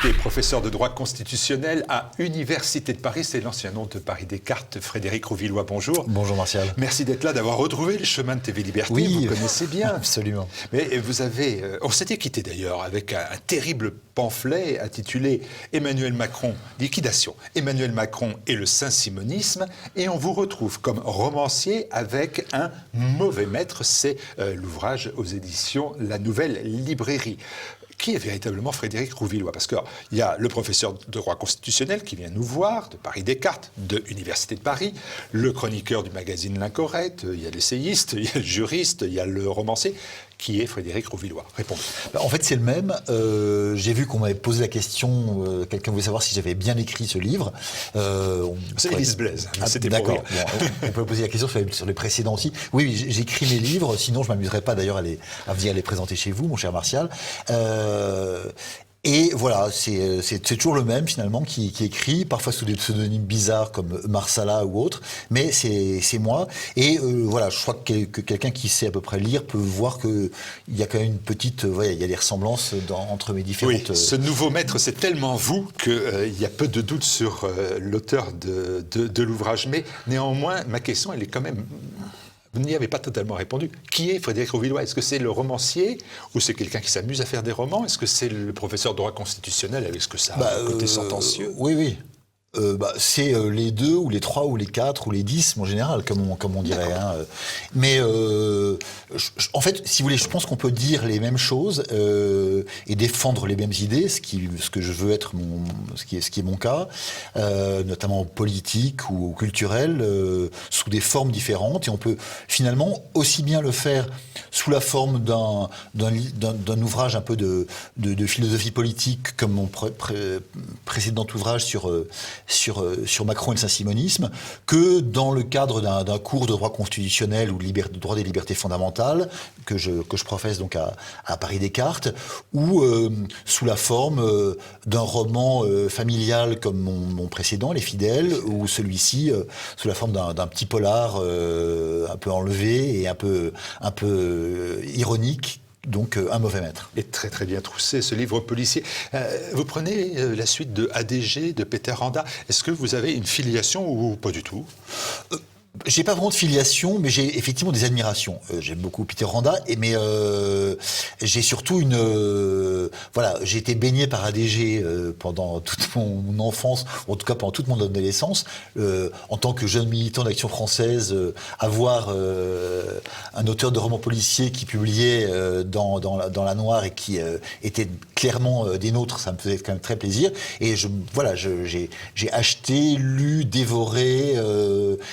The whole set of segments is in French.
invité, professeur de droit constitutionnel à Université de Paris, c'est l'ancien nom de Paris Descartes, Frédéric Rouvillois, bonjour. Bonjour Martial. Merci d'être là, d'avoir retrouvé le chemin de TV Liberté, Oui, vous connaissez bien. Absolument. Mais vous avez, on s'était quitté d'ailleurs avec un terrible pamphlet intitulé Emmanuel Macron, liquidation, Emmanuel Macron et le saint-simonisme, et on vous retrouve comme romancier avec un mauvais maître, c'est l'ouvrage aux éditions La Nouvelle Librairie. Qui est véritablement Frédéric Rouvillois? Parce qu'il y a le professeur de droit constitutionnel qui vient nous voir, de Paris Descartes, de l'Université de Paris, le chroniqueur du magazine L'Incorrect, il y a l'essayiste, il y a le juriste, il y a le romancier. Qui est Frédéric Rouvillois? Répondez. En fait, c'est le même. J'ai vu qu'on m'avait posé la question, quelqu'un voulait savoir si j'avais bien écrit ce livre. C'est Élise Blaise, c'était pour d'accord. rire. Bon, on peut poser la question sur les précédents aussi. Oui, j'écris mes livres, sinon je ne m'amuserais pas d'ailleurs à venir les présenter chez vous, mon cher Martial. Et voilà, c'est toujours le même finalement qui écrit, parfois sous des pseudonymes bizarres comme Marsala ou autre, mais c'est moi. Et voilà, je crois que quelqu'un qui sait à peu près lire peut voir qu'il y a quand même une petite, il y a des ressemblances entre mes différentes... Oui, ce nouveau maître, c'est tellement vous qu'il y a peu de doute sur l'auteur de l'ouvrage. Mais néanmoins, ma question, elle est quand même... Vous n'y avez pas totalement répondu. Qui est Frédéric Rouvillois? Est-ce que c'est le romancier ou c'est quelqu'un qui s'amuse à faire des romans? Est-ce que c'est le professeur de droit constitutionnel avec ce que ça a un côté sentencieux? Oui. C'est les 2 ou les 3 ou les 4 ou les 10 en général, comme on dirait. Hein. Mais en fait, si vous voulez, je pense qu'on peut dire les mêmes choses et défendre les mêmes idées, ce que je veux être, ce qui est mon cas, notamment politique ou culturel, sous des formes différentes. Et on peut finalement aussi bien le faire sous la forme d'un ouvrage un peu de philosophie politique, comme mon précédent ouvrage sur Macron et le saint-simonisme, que dans le cadre d'un cours de droit constitutionnel ou de droit des libertés fondamentales que je professe donc à Paris Descartes, ou sous la forme d'un roman familial comme mon précédent, Les Fidèles, ou celui-ci sous la forme d'un petit polar un peu enlevé et un peu ironique. Donc, un mauvais maître. Et très très bien troussé, ce livre policier. Vous prenez la suite de ADG, de Peter Randa. Est-ce que vous avez une filiation ou pas du tout? J'ai pas vraiment de filiation, mais j'ai effectivement des admirations. J'aime beaucoup Peter Randa, mais j'ai surtout j'ai été baigné par ADG pendant toute mon enfance, ou en tout cas pendant toute mon adolescence. En tant que jeune militant d'Action française, avoir un auteur de romans policiers qui publiait dans la Noire et qui était clairement des nôtres, ça me faisait quand même très plaisir. Et j'ai acheté, lu, dévoré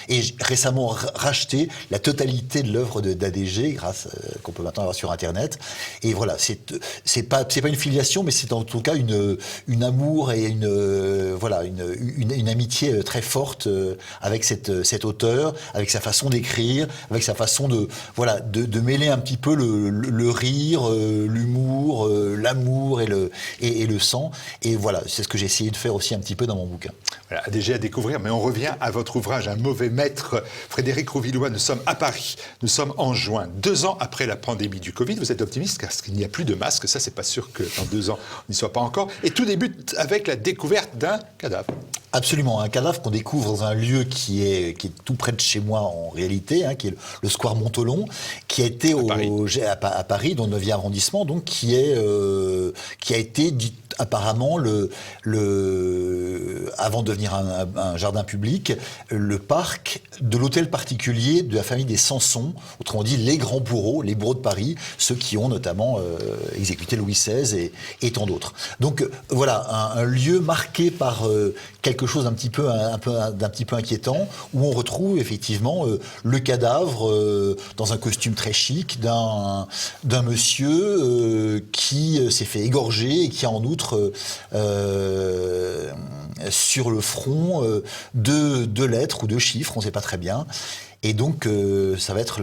et récemment racheté la totalité de l'œuvre d'ADG, grâce qu'on peut maintenant avoir sur Internet. Et voilà, c'est pas une filiation, mais c'est en tout cas une amour et une amitié très forte avec cet auteur, avec sa façon d'écrire, avec sa façon de mêler un petit peu le rire, l'humour, l'amour et le sang. Et voilà, c'est ce que j'ai essayé de faire aussi un petit peu dans mon bouquin. Voilà, ADG à découvrir, mais on revient à votre ouvrage, Un mauvais maître. Frédéric Rouvillois, nous sommes à Paris, nous sommes en juin, 2 ans après la pandémie du Covid. Vous êtes optimiste parce qu'il n'y a plus de masques, ça c'est pas sûr que dans 2 ans on n'y soit pas encore. Et tout débute avec la découverte d'un cadavre. Absolument, un cadavre qu'on découvre dans un lieu qui est tout près de chez moi en réalité, qui est le square Montholon, qui a été à Paris, dans le 9e arrondissement, donc qui a été dit apparemment avant de devenir un jardin public, le parc de l'hôtel particulier de la famille des Sanson, autrement dit les grands bourreaux, les bourreaux de Paris, ceux qui ont notamment exécuté Louis XVI et tant d'autres. Donc voilà, un lieu marqué par quelque chose d'un petit peu inquiétant, où on retrouve effectivement le cadavre dans un costume très chic d'un monsieur qui s'est fait égorger et qui a en outre sur le front 2 lettres ou 2 chiffres, on ne sait pas très bien. Et donc, ça va être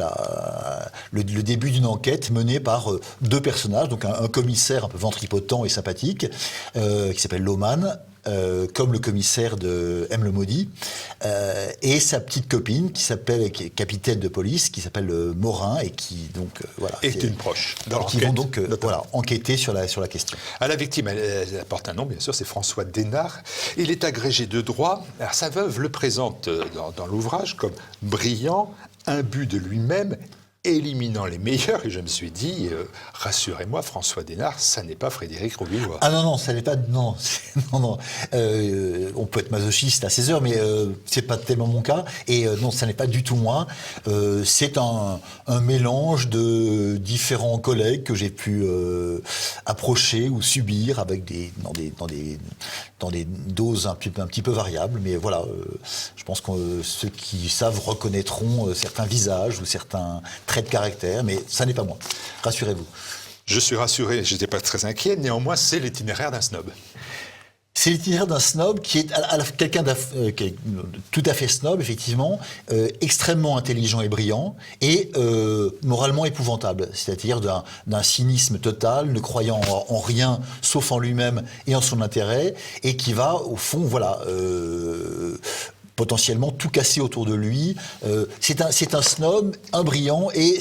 le début d'une enquête menée par 2 personnages, donc un commissaire un peu ventripotent et sympathique, qui s'appelle Loman, comme le commissaire de M. le Maudit, et sa petite copine qui est capitaine de police, qui s'appelle Morin, et qui donc voilà est une proche. Qui vont donc enquêter sur la question. À la victime, elle apporte un nom, bien sûr, c'est François Desnard. Il est agrégé de droit. Alors, sa veuve le présente dans l'ouvrage comme brillant, imbu de lui-même, éliminant les meilleurs. Et je me suis dit, rassurez-moi, François Desnard, ça n'est pas Frédéric Rouvillois. Ah non, ça n'est pas... Non, non. On peut être masochiste à 16 heures, mais c'est pas tellement mon cas. Et non, ça n'est pas du tout moi. C'est un mélange de différents collègues que j'ai pu approcher ou subir avec dans des doses un petit peu variables. Mais voilà, je pense que ceux qui savent reconnaîtront certains visages ou certains traits de caractère, mais ça n'est pas moi. Rassurez-vous. Je suis rassuré, je n'étais pas très inquiet. Néanmoins, c'est l'itinéraire d'un snob. C'est l'itinéraire d'un snob qui est quelqu'un qui est tout à fait snob, effectivement, extrêmement intelligent et brillant, et moralement épouvantable, c'est-à-dire d'un cynisme total, ne croyant en rien sauf en lui-même et en son intérêt, et qui va, au fond, voilà... potentiellement tout casser autour de lui. C'est un snob, un brillant, et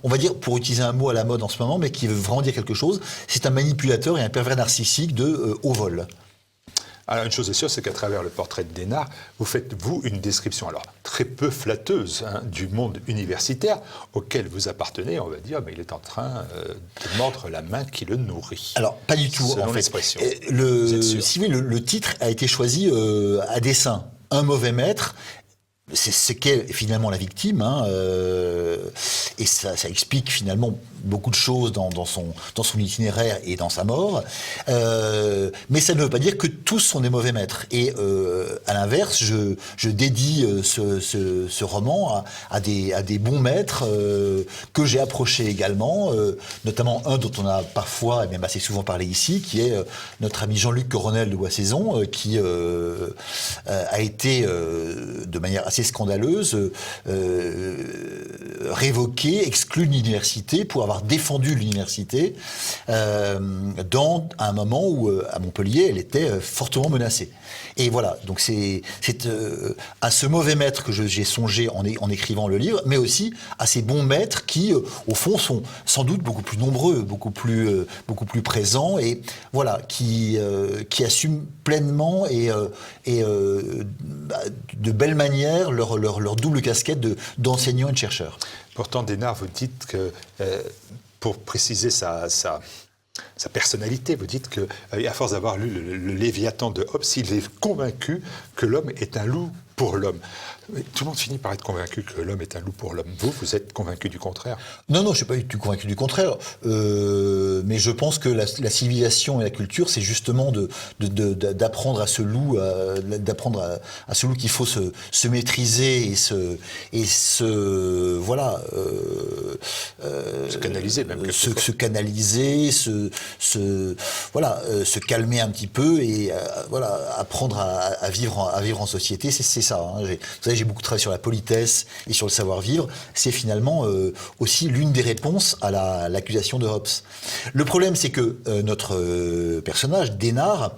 on va dire, pour utiliser un mot à la mode en ce moment, mais qui veut vraiment dire quelque chose, c'est un manipulateur et un pervers narcissique de haut vol. Alors, une chose est sûre, c'est qu'à travers le portrait de Desnard, vous faites, vous, une description, alors, très peu flatteuse, du monde universitaire auquel vous appartenez. On va dire, mais il est en train de mordre la main qui le nourrit. Alors, pas du tout, selon en fait. L'expression. Vous êtes sûr. Si vous voulez, le titre a été choisi à dessein. Un mauvais maître, c'est ce qu'est finalement la victime, et ça explique finalement beaucoup de choses dans son itinéraire et dans sa mort, mais ça ne veut pas dire que tous sont des mauvais maîtres. Et à l'inverse, je dédie ce roman à des bons maîtres que j'ai approchés également, notamment un dont on a parfois et même assez souvent parlé ici, qui est notre ami Jean-Luc Coronel de Boissaison, qui a été de manière assez scandaleuse révoqué, exclu de l'université pour avoir défendu l'université à un moment où, à Montpellier, elle était fortement menacée. Et voilà, donc c'est à ce mauvais maître que j'ai songé en écrivant le livre, mais aussi à ces bons maîtres qui, au fond, sont sans doute beaucoup plus nombreux, beaucoup plus présents, et voilà, qui assument pleinement et de belle manière leur double casquette d'enseignant et de chercheur. Pourtant, Desnard, vous dites que, pour préciser sa personnalité, vous dites qu'à force d'avoir lu le Léviathan de Hobbes, il est convaincu que l'homme est un loup pour l'homme. Tout le monde finit par être convaincu que l'homme est un loup pour l'homme. Vous êtes convaincu du contraire? Non, je ne suis pas du tout convaincu du contraire. Mais je pense que la civilisation et la culture, c'est justement d'apprendre à ce loup, à ce loup qu'il faut se maîtriser et se canaliser même. Se canaliser, se calmer un petit peu et apprendre à vivre en société. C'est ça. Vous savez, j'ai beaucoup travaillé sur la politesse et sur le savoir-vivre. C'est finalement aussi l'une des réponses à l'accusation de Hobbes. Le problème, c'est que notre personnage, Desnard,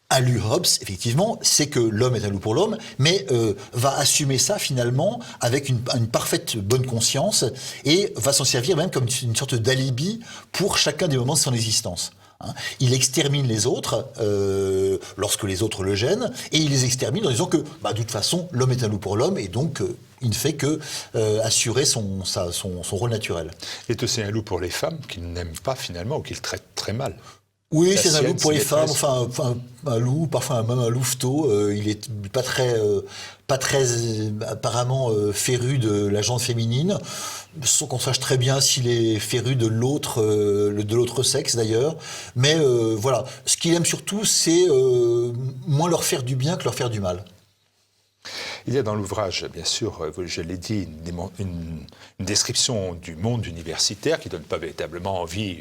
a lu Hobbes, effectivement, c'est que l'homme est un loup pour l'homme, mais va assumer ça finalement avec une parfaite bonne conscience et va s'en servir même comme une sorte d'alibi pour chacun des moments de son existence. Il extermine les autres lorsque les autres le gênent, et il les extermine en disant que, de toute façon, l'homme est un loup pour l'homme, et donc il ne fait que assurer son rôle naturel. C'est aussi un loup pour les femmes qu'il n'aime pas finalement, ou qu'il traite très mal. Oui, c'est un loup pour les femmes, enfin un loup, parfois même un louveteau. Il est pas très apparemment féru de la gente féminine, sans qu'on sache très bien s'il est féru de l'autre sexe d'ailleurs. Mais voilà, ce qu'il aime surtout, c'est moins leur faire du bien que leur faire du mal. Il y a dans l'ouvrage, bien sûr, je l'ai dit, une description du monde universitaire qui ne donne pas véritablement envie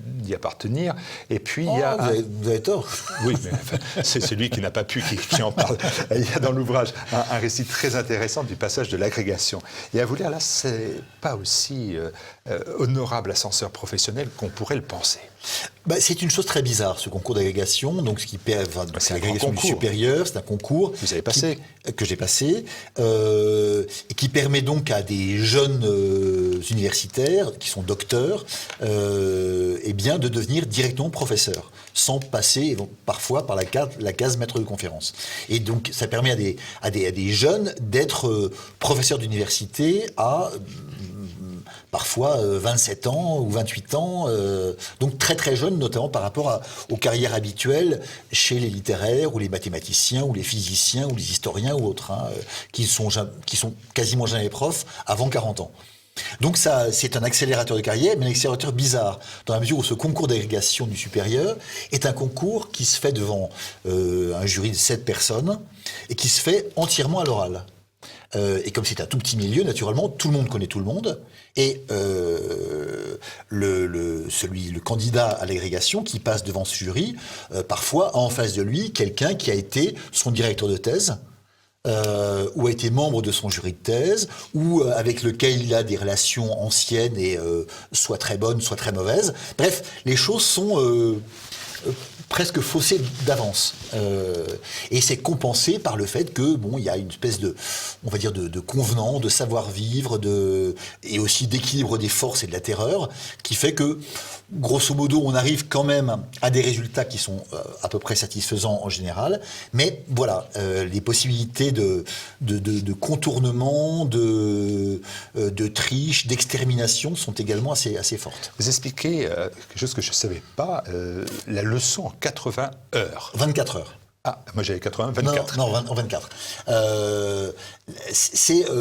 d'y appartenir. Et puis, il y a... Vous avez tort. Oui, mais enfin, c'est celui qui n'a pas pu qui en parle. Il y a dans l'ouvrage un récit très intéressant du passage de l'agrégation. Et à vous lire, là, c'est pas aussi honorable ascenseur professionnel qu'on pourrait le penser. C'est une chose très bizarre, ce concours d'agrégation. Donc, c'est un l'agrégation grand du concours. supérieur, c'est un concours Vous avez passé. que j'ai passé, et qui permet donc à des jeunes universitaires qui sont docteurs, eh bien, de devenir directement professeurs, sans passer parfois par la case maître de conférence. Et donc, ça permet à des jeunes d'être professeurs d'université à parfois 27 ans ou 28 ans, donc très très jeunes, notamment par rapport aux carrières habituelles chez les littéraires ou les mathématiciens ou les physiciens ou les historiens ou autres, qui sont quasiment jamais profs avant 40 ans. Donc ça, c'est un accélérateur de carrière, mais un accélérateur bizarre, dans la mesure où ce concours d'agrégation du supérieur est un concours qui se fait devant un jury de 7 personnes et qui se fait entièrement à l'oral. Et comme c'est un tout petit milieu, naturellement, tout le monde connaît tout le monde. Et le candidat à l'agrégation qui passe devant ce jury, parfois a en face de lui quelqu'un qui a été son directeur de thèse, ou a été membre de son jury de thèse, ou avec lequel il a des relations anciennes et soit très bonnes, soit très mauvaises. Bref, les choses sont presque faussées d'avance. Et c'est compensé par le fait que, il y a une espèce on va dire, de convenant, de savoir-vivre, et aussi d'équilibre des forces et de la terreur, qui fait que, grosso modo, on arrive quand même à des résultats qui sont à peu près satisfaisants en général. Mais voilà, les possibilités de contournement, de triche, d'extermination sont également assez fortes. Vous expliquez quelque chose que je ne savais pas, la leçon en 80 heures. 24 heures. Ah, moi j'avais 24. Non, en 24.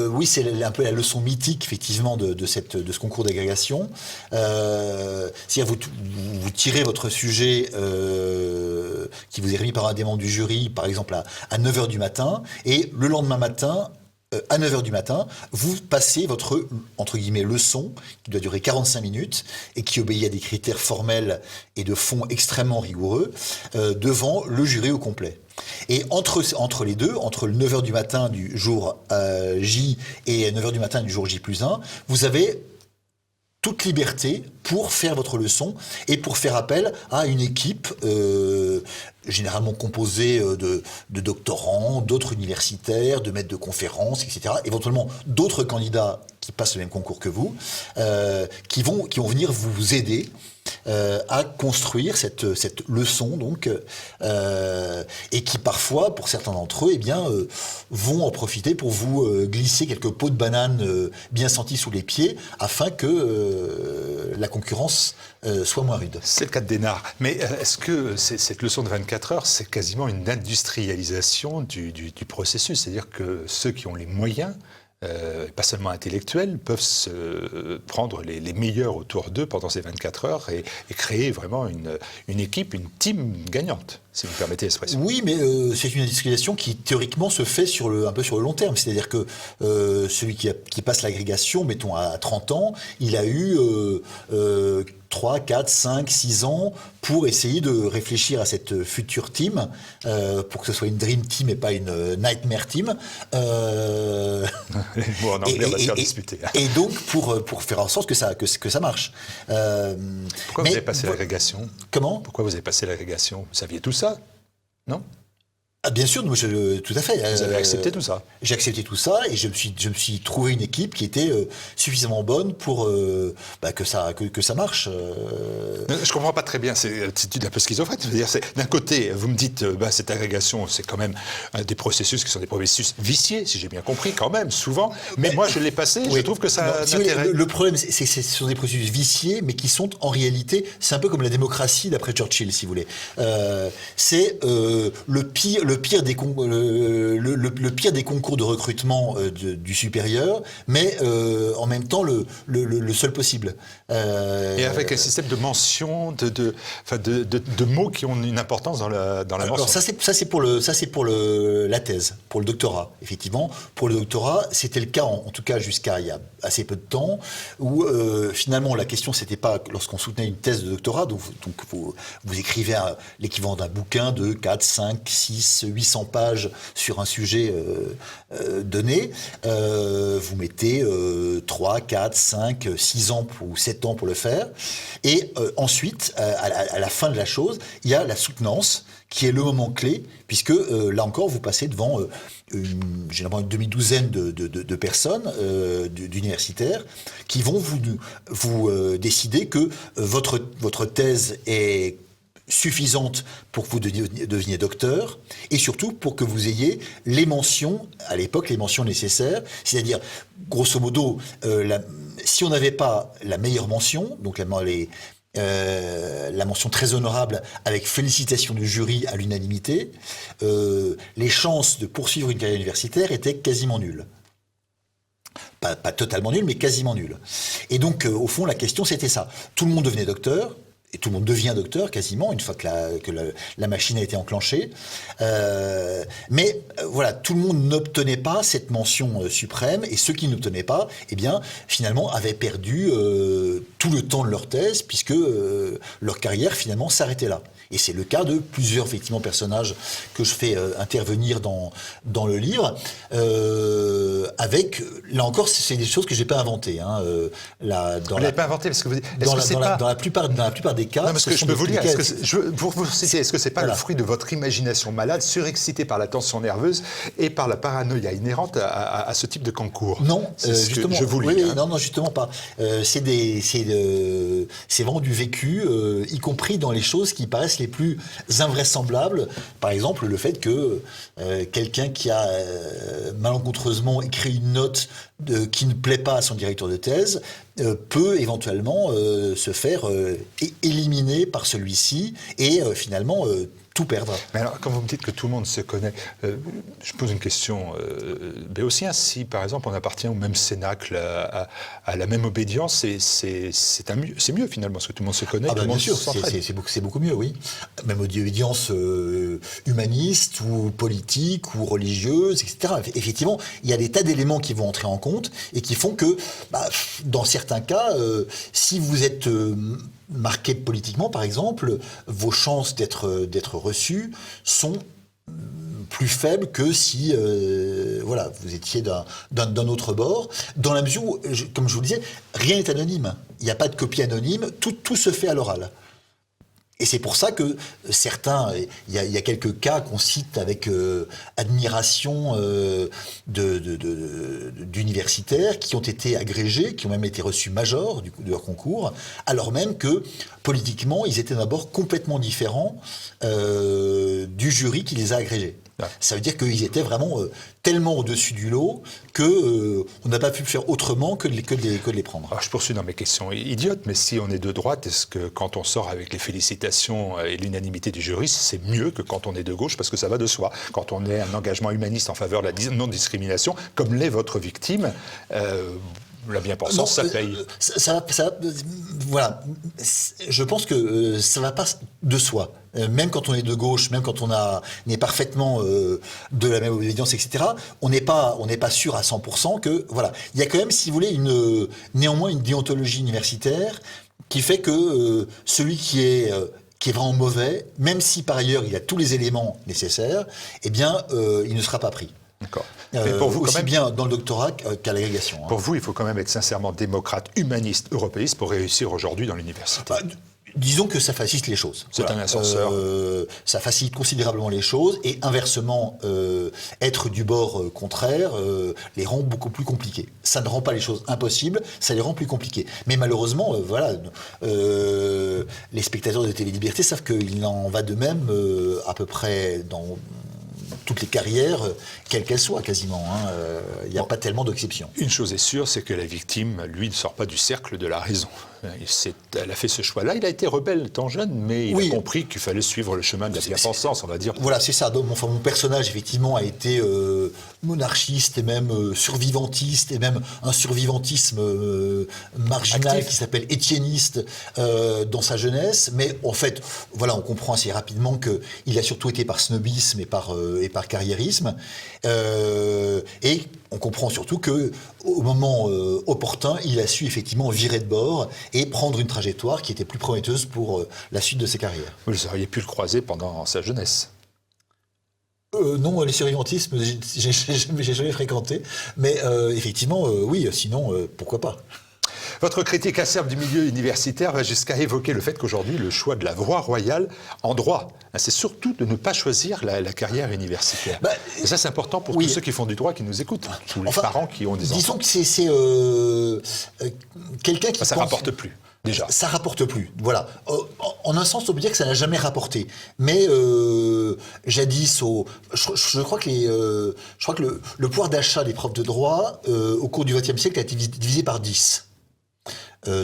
Oui, c'est un peu la leçon mythique, effectivement, de ce concours d'agrégation. C'est-à-dire, vous tirez votre sujet qui vous est remis par un des membres du jury, par exemple à 9h du matin, et le lendemain matin, à 9h du matin, vous passez votre, entre guillemets, leçon, qui doit durer 45 minutes, et qui obéit à des critères formels et de fond extrêmement rigoureux, devant le jury au complet. Et entre les deux, entre le 9h du matin du jour J et 9h du matin du jour J+1, vous avez toute liberté pour faire votre leçon et pour faire appel à une équipe généralement composée de doctorants, d'autres universitaires, de maîtres de conférences, etc. Éventuellement d'autres candidats qui passent le même concours que vous, qui vont venir vous aider à construire cette leçon, donc, et qui parfois, pour certains d'entre eux, vont en profiter pour vous glisser quelques pots de banane bien sentis sous les pieds, afin que la concurrence soit moins rude. C'est le cas de Desnard. Mais est-ce que cette leçon de 24 heures, c'est quasiment une industrialisation du processus? C'est-à-dire que ceux qui ont les moyens, pas seulement intellectuels, peuvent se prendre les meilleurs autour d'eux pendant ces 24 heures et créer vraiment une équipe, une team gagnante, si vous me permettez l'expression. Oui, mais c'est une industrialisation qui théoriquement se fait un peu sur le long terme. C'est-à-dire que celui qui passe l'agrégation, mettons à 30 ans, il a eu 3, 4, 5, 6 ans pour essayer de réfléchir à cette future team, pour que ce soit une dream team et pas une nightmare team. Les mots en anglais, on va se faire disputer. Et donc, pour faire en sorte que ça marche. Pourquoi vous avez passé l'agrégation? Comment? Pourquoi vous avez passé l'agrégation? Vous saviez tout ça? Non? Ah, bien sûr, tout à fait. Vous avez accepté tout ça? J'ai accepté tout ça et je me suis trouvé une équipe qui était suffisamment bonne pour que ça marche. Je comprends pas très bien, c'est une attitude un peu schizophrène. C'est-à-dire, d'un côté, vous me dites, cette agrégation, c'est quand même des processus qui sont des processus viciés, si j'ai bien compris, quand même, souvent. Mais moi, je l'ai passé, oui. Je trouve que ça a intérêt. Le problème, c'est que ce sont des processus viciés, mais qui sont en réalité, c'est un peu comme la démocratie d'après Churchill, si vous voulez. C'est le pire des concours de recrutement du supérieur, mais en même temps le seul possible. Et avec un système de mention, de mots qui ont une importance dans la mention. Alors ça c'est pour la thèse, pour le doctorat. Effectivement, pour le doctorat, c'était le cas en tout cas jusqu'à il y a assez peu de temps, où finalement la question c'était pas lorsqu'on soutenait une thèse de doctorat, donc vous écrivez l'équivalent d'un bouquin de 4, 5, 6 800 pages sur un sujet donné, vous mettez 3, 4, 5, 6 ans ou 7 ans pour le faire. Et ensuite, à la fin de la chose, il y a la soutenance, qui est le moment clé, puisque là encore, vous passez devant généralement une demi-douzaine de personnes, d'universitaires, qui vont vous décider que votre thèse est suffisante pour que vous deveniez docteur, et surtout pour que vous ayez les mentions, à l'époque, les mentions nécessaires, c'est-à-dire, grosso modo, si on n'avait pas la meilleure mention, donc la mention très honorable avec félicitations du jury à l'unanimité, les chances de poursuivre une carrière universitaire étaient quasiment nulles. Pas totalement nulles, mais quasiment nulles. Et donc, au fond, la question, c'était ça. Tout le monde devenait docteur, et tout le monde devient docteur quasiment une fois que la machine a été enclenchée. Mais voilà, tout le monde n'obtenait pas cette mention suprême, et ceux qui n'obtenaient pas, eh bien, finalement, avaient perdu tout le temps de leur thèse, puisque leur carrière, finalement, s'arrêtait là. Et c'est le cas de plusieurs, effectivement, personnages que je fais intervenir dans le livre, avec, là encore, c'est des choses que j'ai pas inventées. Hein, vous l'avez pas inventé parce que vous dans la plupart des cas. Non, parce que je peux vous lire. Pour vous citer, est-ce que c'est pas le fruit de votre imagination malade, surexcitée par la tension nerveuse et par la paranoïa inhérente à ce type de concours? Non, justement. Je vous lis. Oui, non, justement pas. C'est vraiment du vécu, y compris dans les choses qui paraissent les plus invraisemblables. Par exemple, le fait que quelqu'un qui a malencontreusement écrit une note qui ne plaît pas à son directeur de thèse peut éventuellement se faire éliminer par celui-ci et finalement tout perdre. Mais alors, quand vous me dites que tout le monde se connaît, je pose une question béotien. Si, par exemple, on appartient au même cénacle, à la même obédience, c'est mieux, finalement, parce que tout le monde se connaît, tout le monde bien sûr, s'entraide. c'est beaucoup mieux, oui. Même obédience humaniste ou politique ou religieuse, etc. Effectivement, il y a des tas d'éléments qui vont entrer en compte et qui font que, dans certains cas, si vous êtes marqué politiquement, par exemple, vos chances d'être reçu sont plus faibles que si vous étiez d'un autre bord, dans la mesure où, comme je vous le disais, rien n'est anonyme. Il n'y a pas de copie anonyme, tout se fait à l'oral. Et c'est pour ça que certains, il y a quelques cas qu'on cite avec admiration d'universitaires qui ont été agrégés, qui ont même été reçus majors de leur concours, alors même que politiquement, ils étaient d'abord complètement différents du jury qui les a agrégés. Ouais. Ça veut dire qu'ils étaient vraiment tellement au-dessus du lot qu'on n'a pas pu faire autrement que de les prendre. Alors, je poursuis dans mes questions idiotes, mais si on est de droite, est-ce que quand on sort avec les félicitations et l'unanimité du jury, c'est mieux que quand on est de gauche, parce que ça va de soi. Quand on est un engagement humaniste en faveur de la non-discrimination, comme l'est votre victime, la bien-pensance, ça paye. Voilà. Je pense que ça ne va pas de soi. Même quand on est de gauche, même quand on est parfaitement de la même obédience, etc., on n'est pas sûr à 100% que... Voilà. Il y a quand même, si vous voulez, néanmoins une déontologie universitaire qui fait que celui qui est vraiment mauvais, même si par ailleurs il a tous les éléments nécessaires, eh bien, il ne sera pas pris. D'accord. Mais pour vous, aussi bien dans le doctorat qu'à l'agrégation. Pour vous, il faut quand même être sincèrement démocrate, humaniste, européiste pour réussir aujourd'hui dans l'université. Disons que ça facilite les choses. C'est un ascenseur. Ça facilite considérablement les choses et inversement, être du bord contraire les rend beaucoup plus compliqués. Ça ne rend pas les choses impossibles, ça les rend plus compliquées. Mais malheureusement, les spectateurs de Télé Liberté savent qu'il en va de même à peu près dans toutes les carrières, quelles qu'elles soient quasiment. Il n'y a pas tellement d'exceptions. Une chose est sûre, c'est que la victime, lui, ne sort pas du cercle de la raison. Elle a fait ce choix-là. Il a été rebelle étant jeune, mais il a compris qu'il fallait suivre le chemin de la bien-pensance, on va dire. Voilà, c'est ça. Donc, mon personnage, effectivement, a été monarchiste et même survivantiste, et même un survivantisme marginal qui s'appelle étienniste dans sa jeunesse. Mais en fait, voilà, on comprend assez rapidement qu'il a surtout été par snobisme et par carriérisme. Et on comprend surtout qu'au moment opportun, il a su effectivement virer de bord et prendre une trajectoire qui était plus prometteuse pour la suite de ses carrières. Vous auriez pu le croiser pendant sa jeunesse. Non, les survivantismes, j'ai jamais fréquenté. Mais effectivement, oui, sinon, pourquoi pas. Votre critique acerbe du milieu universitaire va jusqu'à évoquer le fait qu'aujourd'hui, le choix de la voie royale en droit, c'est surtout de ne pas choisir la carrière universitaire. Et ça, c'est important pour tous ceux qui font du droit, qui nous écoutent, tous les parents qui ont des enfants. Disons que c'est quelqu'un qui ça rapporte plus. Déjà. Ça rapporte plus, voilà. En un sens, on peut dire que ça n'a jamais rapporté. Mais jadis, je crois que le pouvoir d'achat des profs de droit au cours du XXe siècle a été divisé par 10.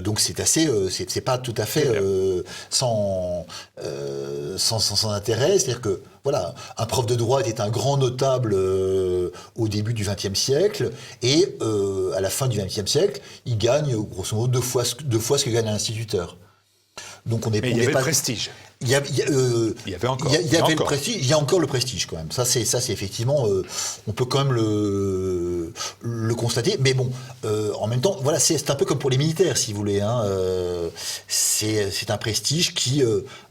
Donc c'est pas tout à fait sans intérêt. C'est-à-dire que voilà, un prof de droit était un grand notable au début du XXe siècle et à la fin du XXe siècle, il gagne grosso modo deux fois ce que gagne un instituteur. Donc mais il y avait le prestige. Il y avait encore. Il y avait le prestige. Il y a encore le prestige quand même. Ça c'est effectivement. On peut quand même le constater. Mais bon, en même temps, voilà, c'est un peu comme pour les militaires, si vous voulez. Hein. C'est un prestige qui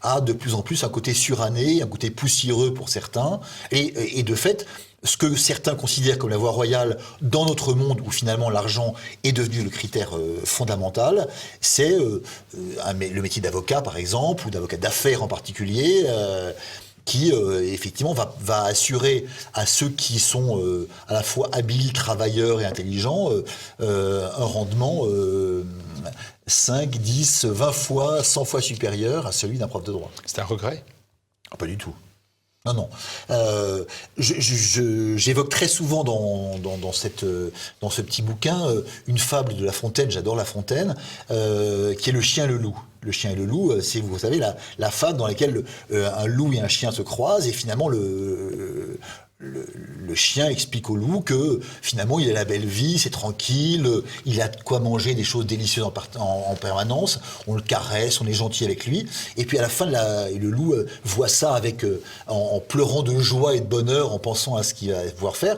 a de plus en plus un côté suranné, un côté poussiéreux pour certains, et de fait. Ce que certains considèrent comme la voie royale dans notre monde où finalement l'argent est devenu le critère fondamental, c'est le métier d'avocat par exemple, ou d'avocat d'affaires en particulier, qui effectivement va assurer à ceux qui sont à la fois habiles, travailleurs et intelligents un rendement 5, 10, 20 fois, 100 fois supérieur à celui d'un prof de droit. C'est un regret ? Pas du tout. Non. J'évoque très souvent dans ce petit bouquin une fable de La Fontaine, j'adore La Fontaine, qui est Le chien et le loup. Le chien et le loup, c'est, vous savez, la fable dans laquelle un loup et un chien se croisent et finalement le chien explique au loup que finalement il a la belle vie, c'est tranquille, il a de quoi manger des choses délicieuses en permanence, on le caresse, on est gentil avec lui, et puis à la fin le loup voit ça en pleurant de joie et de bonheur, en pensant à ce qu'il va pouvoir faire,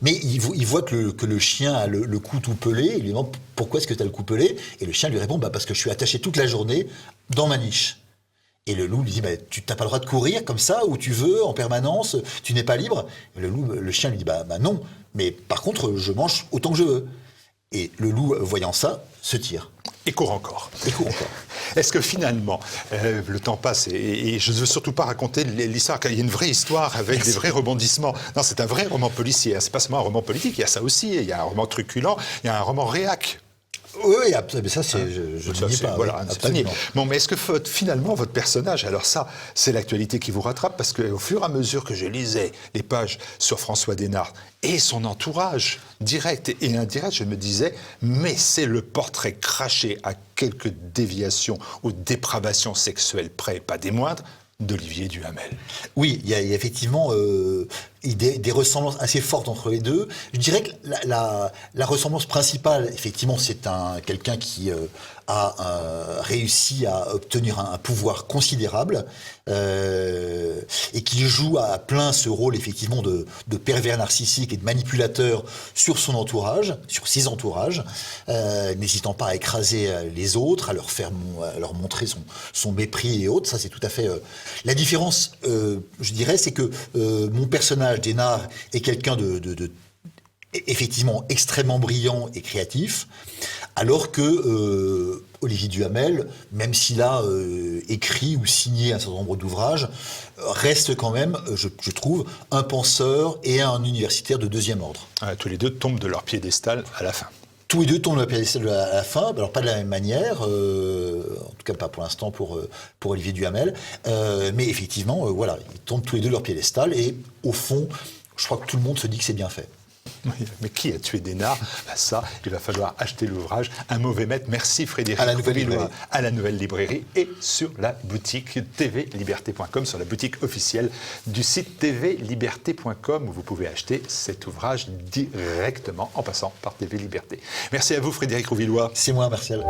mais il voit que le chien a le cou tout pelé, il lui demande pourquoi est-ce que tu as le cou pelé, et le chien lui répond parce que je suis attaché toute la journée dans ma niche. Et le loup lui dit, tu n'as pas le droit de courir comme ça, où tu veux, en permanence, tu n'es pas libre. Et le chien lui dit, non, mais par contre, je mange autant que je veux. Et le loup, voyant ça, se tire. Et court encore. Est-ce que finalement, le temps passe et je ne veux surtout pas raconter l'histoire, car il y a une vraie histoire avec des vrais rebondissements. Non, c'est un vrai roman policier, c'est pas seulement un roman politique, il y a ça aussi, il y a un roman truculent, il y a un roman réac. Oui, mais ça, je ne dis pas. Voilà, absolument. Bon, mais est-ce que finalement, votre personnage, alors ça, c'est l'actualité qui vous rattrape, parce qu'au fur et à mesure que je lisais les pages sur François Desnard et son entourage, direct et indirect, je me disais, mais c'est le portrait craché à quelques déviations ou dépravations sexuelles près, pas des moindres, d'Olivier Duhamel. Oui, il y a effectivement des ressemblances assez fortes entre les deux. Je dirais que la ressemblance principale, effectivement, c'est quelqu'un qui a réussi à obtenir un pouvoir considérable et qui joue à plein ce rôle, effectivement, de pervers narcissique et de manipulateur sur son entourage, sur ses entourages, n'hésitant pas à écraser les autres, à leur montrer son mépris et autres. Ça, c'est tout à fait... La différence, je dirais, c'est que mon personnage, Desnard, est quelqu'un de effectivement extrêmement brillant et créatif, alors que Olivier Duhamel, même s'il a écrit ou signé un certain nombre d'ouvrages, reste quand même, je trouve, un penseur et un universitaire de deuxième ordre. Tous les deux tombent de leur piédestal à la fin. Tous les deux tombent de leur piédestal à la fin, alors pas de la même manière, en tout cas pas pour l'instant pour Olivier Duhamel, mais effectivement, voilà, ils tombent tous les deux de leur piédestal et au fond, je crois que tout le monde se dit que c'est bien fait. Oui, mais qui a tué Desnard ? Ça, il va falloir acheter l'ouvrage. Un mauvais maître. Merci Frédéric Rouvillois à la Nouvelle Librairie et sur la boutique tvliberté.com, sur la boutique officielle du site tvliberté.com où vous pouvez acheter cet ouvrage directement en passant par TV Liberté. Merci à vous Frédéric Rouvillois. C'est moi, Martial.